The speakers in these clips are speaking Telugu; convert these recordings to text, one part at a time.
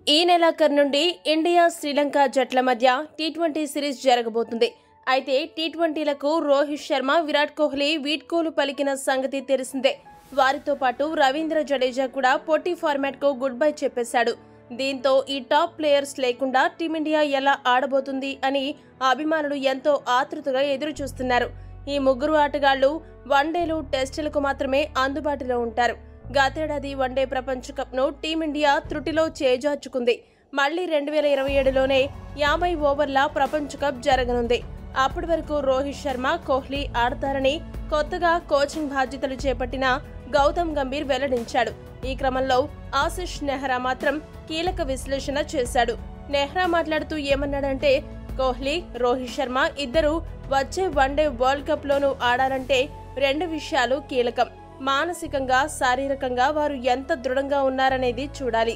ఈ నెలాఖరు నుండి ఇండియా శ్రీలంక జట్ల మధ్య టీ20 సిరీస్ జరగబోతుంది. అయితే టీ20లకు రోహిత్ శర్మ, విరాట్ కోహ్లీ వీడ్కోలు పలికిన సంగతి తెలిసిందే. వారితో పాటు రవీంద్ర జడేజా కూడా పొట్టి ఫార్మాట్కు గుడ్ బై చెప్పేశాడు. దీంతో ఈ టాప్ ప్లేయర్స్ లేకుండా టీమిండియా ఎలా ఆడబోతుంది అని అభిమానులు ఎంతో ఆతృతగా ఎదురు చూస్తున్నారు. ఈ ముగ్గురు ఆటగాళ్లు వన్డేలు, టెస్టులకు మాత్రమే అందుబాటులో ఉంటారు. గతేడాది వన్డే ప్రపంచ కప్ను టీమిండియా త్రుటిలో చేజార్చుకుంది. మళ్లీ 2027లోనే 50 ఓవర్ల ప్రపంచ కప్ జరగనుంది. అప్పటి వరకు రోహిత్ శర్మ, కోహ్లీ ఆడతారని కొత్తగా కోచింగ్ బాధ్యతలు చేపట్టిన గౌతమ్ గంభీర్ వెల్లడించాడు. ఈ క్రమంలో ఆశిష్ నెహ్రా మాత్రం కీలక విశ్లేషణ చేశాడు. నెహ్రా మాట్లాడుతూ ఏమన్నాడంటే, కోహ్లీ, రోహిత్ శర్మ ఇద్దరు వచ్చే వన్డే వరల్డ్ కప్ లోనూ ఆడాలంటే 2 విషయాలు కీలకం. మానసికంగా, శారీరకంగా వారు ఎంత దృఢంగా ఉన్నారనేది చూడాలి.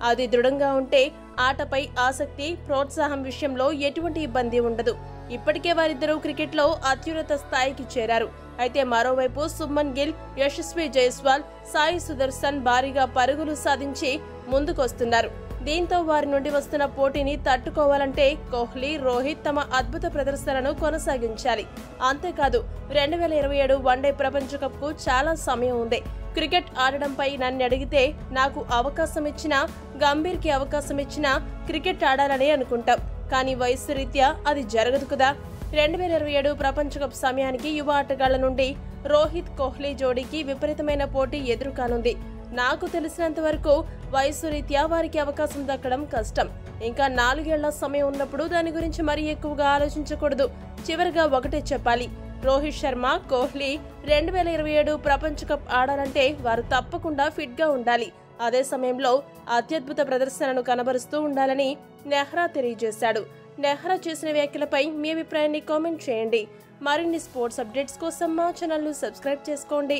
అది దృఢంగా ఉంటే ఆటపై ఆసక్తి, ప్రోత్సాహం విషయంలో ఎటువంటి ఇబ్బంది ఉండదు. ఇప్పటికే వారిద్దరూ క్రికెట్లో అత్యున్నత స్థాయికి చేరారు. అయితే మరోవైపు సుమన్ గిల్, యశస్వి జైస్వాల్, సాయి సుదర్శన్ భారీగా పరుగులు సాధించి ముందుకొస్తున్నారు. దీంతో వారి నుండి వస్తున్న పోటీని తట్టుకోవాలంటే కోహ్లీ, రోహిత్ తమ అద్భుత ప్రదర్శనను కొనసాగించాలి. అంతేకాదు 2027 వన్డే ప్రపంచ కప్ కు చాలా సమయం ఉంది. క్రికెట్ ఆడడంపై నన్ను అడిగితే నాకు అవకాశం ఇచ్చినా, గంభీర్కి అవకాశం ఇచ్చినా క్రికెట్ ఆడాలని అనుకుంటాం. కానీ వయస్సు రీత్యా అది జరగదు కదా. 2027 ప్రపంచ కప్ సమయానికి యువ ఆటగాళ్ల నుండి రోహిత్, కోహ్లీ జోడీకి విపరీతమైన పోటీ ఎదురు కానుంది. నాకు తెలిసినంత వరకు వయస్సు రీత్యా వారికి అవకాశం దక్కడం కష్టం. ఇంకా 4 ఏళ్ల సమయం ఉన్నప్పుడు దాని గురించి మరీ ఎక్కువగా ఆలోచించకూడదు. చివరిగా ఒకటే చెప్పాలి, రోహిత్ శర్మ, కోహ్లీ 2027 ప్రపంచ కప్ ఆడాలంటే వారు తప్పకుండా ఫిట్ గా ఉండాలి. అదే సమయంలో అత్యద్భుత ప్రదర్శనను కనబరుస్తూ ఉండాలని నెహ్రా తెలియజేశాడు. నెహ్రా చేసిన వ్యాఖ్యలపై మీ అభిప్రాయాన్ని కామెంట్ చేయండి. మరిన్ని స్పోర్ట్స్ అప్డేట్స్ కోసం మా ఛానల్ను సబ్స్క్రైబ్ చేసుకోండి.